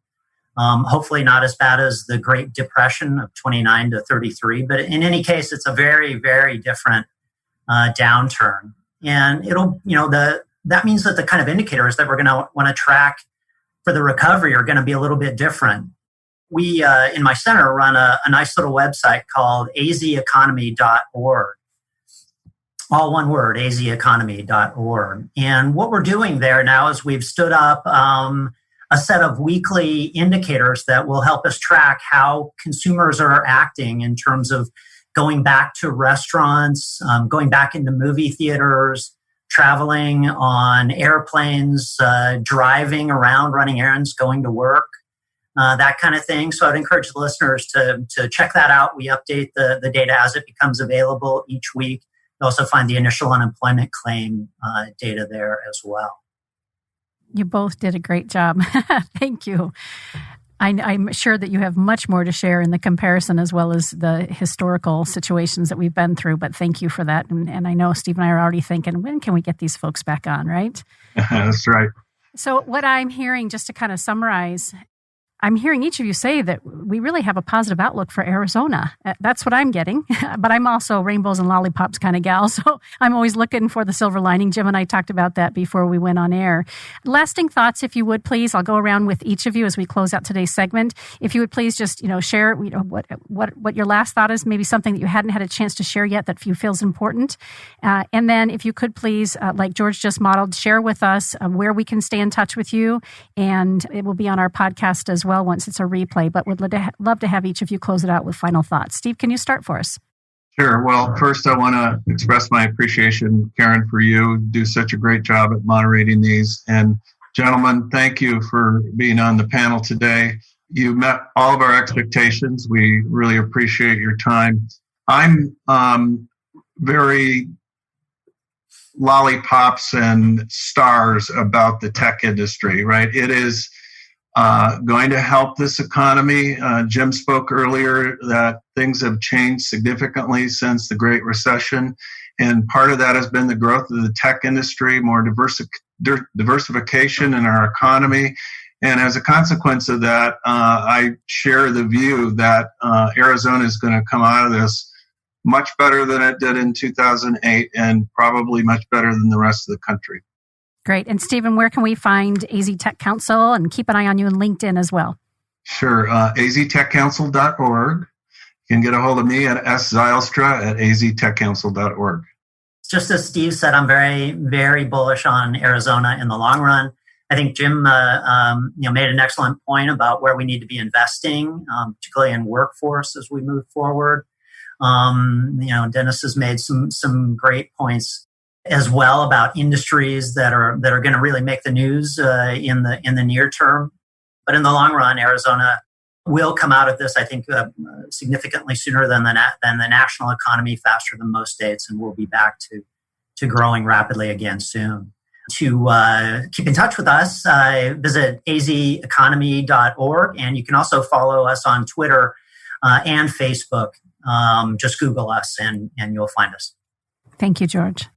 Hopefully not as bad as the Great Depression of 29 to 33. But in any case, it's a very, very different downturn. And that means that the kind of indicators that we're going to want to track for the recovery are going to be a little bit different. We, in my center, run a nice little website called azeconomy.org. All one word, azeconomy.org. And what we're doing there now is we've stood up a set of weekly indicators that will help us track how consumers are acting in terms of going back to restaurants, going back into movie theaters, traveling on airplanes, driving around, running errands, going to work. that kind of thing. So I'd encourage the listeners to check that out. We update the data as it becomes available each week. You also find the initial unemployment claim data there as well. You both did a great job. Thank you. I'm sure that you have much more to share in the comparison as well as the historical situations that we've been through, but thank you for that. And I know Steve and I are already thinking, when can we get these folks back on, right? That's right. So what I'm hearing, just to kind of summarize, I'm hearing each of you say that we really have a positive outlook for Arizona. That's what I'm getting. But I'm also rainbows and lollipops kind of gal. So I'm always looking for the silver lining. Jim and I talked about that before we went on air. Lasting thoughts, if you would, please. I'll go around with each of you as we close out today's segment. If you would please just, share, what your last thought is, maybe something that you hadn't had a chance to share yet that you feel is important. And then if you could please, like George just modeled, share with us where we can stay in touch with you. And it will be on our podcast as well once it's a replay, but would love to have each of you close it out with final thoughts. Steve, can you start for us? Sure. Well, first I want to express my appreciation, Karen, for you. Do such a great job at moderating these. And gentlemen, thank you for being on the panel today. You met all of our expectations. We really appreciate your time. I'm very lollipops and stars about the tech industry, right? It is going to help this economy. Jim spoke earlier that things have changed significantly since the Great Recession. And part of that has been the growth of the tech industry, more diversification in our economy. And as a consequence of that, I share the view that Arizona is going to come out of this much better than it did in 2008 and probably much better than the rest of the country. Great. And Stephen, where can we find AZ Tech Council, and keep an eye on you on LinkedIn as well? Sure. aztechcouncil.org. You can get a hold of me at szylstra@aztechcouncil.org. Just as Steve said, I'm very, very bullish on Arizona in the long run. I think Jim made an excellent point about where we need to be investing, particularly in workforce as we move forward. Dennis has made some great points as well about industries that are going to really make the news in the near term. But in the long run, Arizona will come out of this, I think, significantly sooner than the national economy, faster than most states, and we'll be back to growing rapidly again soon. To keep in touch with us, visit azeconomy.org, and you can also follow us on Twitter and Facebook. Just Google us, and you'll find us. Thank you, George.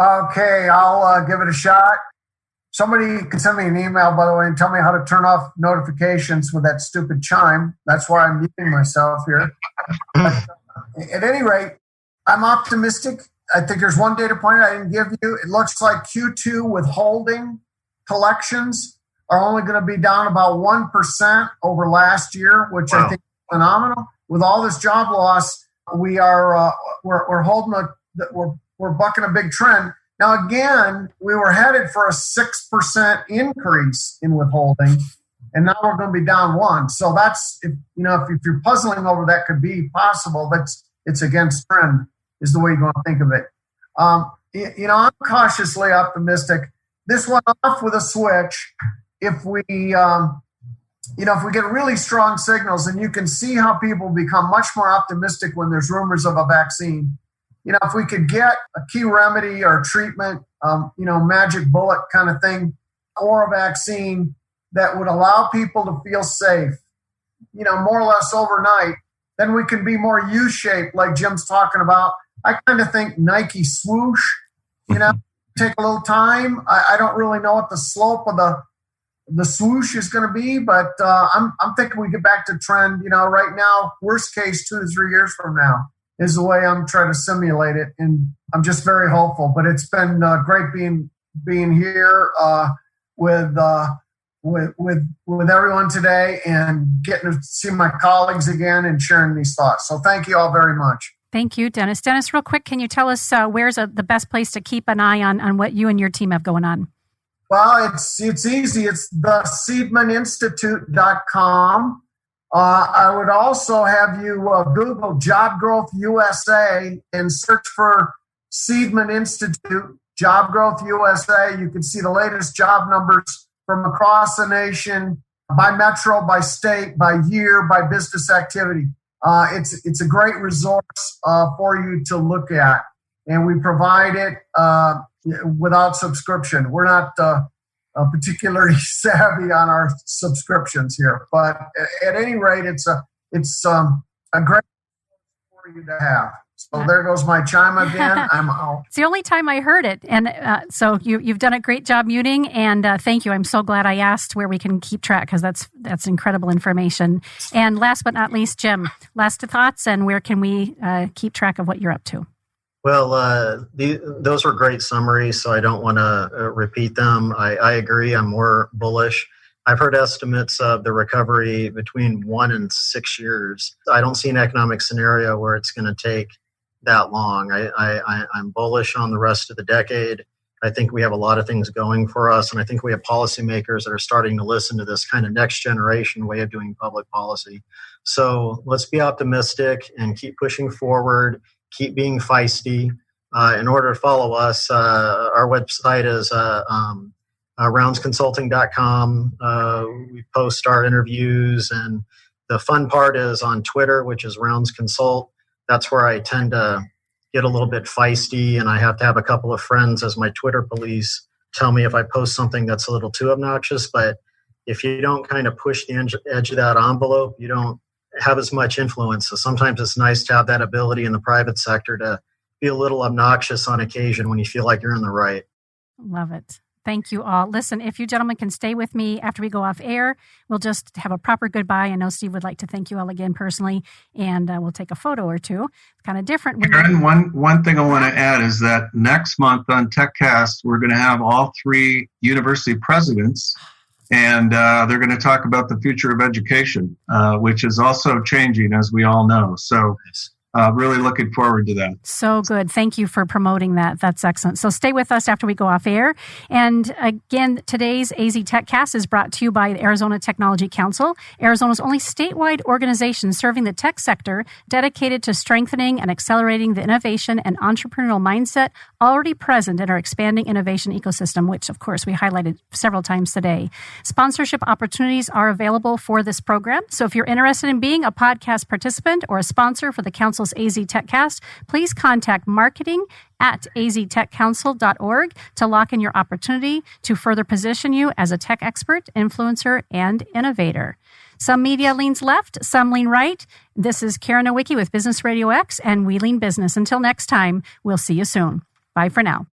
Okay, I'll give it a shot. Somebody can send me an email, by the way, and tell me how to turn off notifications with that stupid chime. That's why I'm muting myself here. At any rate, I'm optimistic. I think there's one data point I didn't give you. It looks like Q2 withholding collections are only going to be down about 1% over last year, which I think is phenomenal. With all this job loss, we're holding we're bucking a big trend. Now, again, we were headed for a 6% increase in withholding, and now we're going to be down 1%. So that's, if you're puzzling over that could be possible, but it's against trend is the way you're going to think of it. I'm cautiously optimistic. This went off with a switch. If we get really strong signals, and you can see how people become much more optimistic when there's rumors of a vaccine. If we could get a key remedy or treatment, magic bullet kind of thing, or a vaccine that would allow people to feel safe, more or less overnight, then we can be more U-shaped like Jim's talking about. I kind of think Nike swoosh, take a little time. I don't really know what the slope of the swoosh is going to be, but I'm thinking we get back to trend, right now, worst case 2 to 3 years from now is the way I'm trying to simulate it. And I'm just very hopeful, but it's been great being here with everyone today and getting to see my colleagues again and sharing these thoughts. So thank you all very much. Thank you, Dennis. Dennis, real quick, can you tell us where's the best place to keep an eye on what you and your team have going on? Well, it's easy. It's theseedmaninstitute.com. I would also have you Google Job Growth USA and search for Seedman Institute, Job Growth USA. You can see the latest job numbers from across the nation, by metro, by state, by year, by business activity. It's a great resource for you to look at, and we provide it without subscription. We're not particularly savvy on our subscriptions here, but at any rate, it's a great for you to have. So there goes my chime again. I'm out. It's the only time I heard it. And so you've done a great job muting. And thank you. I'm so glad I asked where we can keep track, because that's incredible information. And last but not least, Jim, last thoughts, and where can we keep track of what you're up to? Well, those were great summaries, so I don't want to repeat them. I agree. I'm more bullish. I've heard estimates of the recovery between 1 and 6 years. I don't see an economic scenario where it's going to take that long. I'm bullish on the rest of the decade. I think we have a lot of things going for us, and I think we have policymakers that are starting to listen to this kind of next generation way of doing public policy. So let's be optimistic and keep pushing forward, keep being feisty. In order to follow us, our website is roundsconsulting.com. We post our interviews, and the fun part is on Twitter, which is Rounds Consult. That's where I tend to get a little bit feisty, and I have to have a couple of friends as my Twitter police tell me if I post something that's a little too obnoxious. But if you don't kind of push the edge of that envelope, you don't have as much influence. So sometimes it's nice to have that ability in the private sector to be a little obnoxious on occasion when you feel like you're in the right. Love it. Thank you all. Listen, if you gentlemen can stay with me after we go off air, we'll just have a proper goodbye. I know Steve would like to thank you all again personally, and we'll take a photo or two. It's kind of different. Karen, one thing I want to add is that next month on TechCast, we're going to have all 3 university presidents, and they're going to talk about the future of education, which is also changing, as we all know. So really looking forward to that. So good. Thank you for promoting that. That's excellent. So stay with us after we go off air. And again, today's AZ TechCast is brought to you by the Arizona Technology Council, Arizona's only statewide organization serving the tech sector, dedicated to strengthening and accelerating the innovation and entrepreneurial mindset already present in our expanding innovation ecosystem, which, of course, we highlighted several times today. Sponsorship opportunities are available for this program. So if you're interested in being a podcast participant or a sponsor for the Council's AZ TechCast, please contact marketing@aztechcouncil.org to lock in your opportunity to further position you as a tech expert, influencer, and innovator. Some media leans left, some lean right. This is Karen Nowicki with Business RadioX, and we lean business. Until next time, we'll see you soon. Bye for now.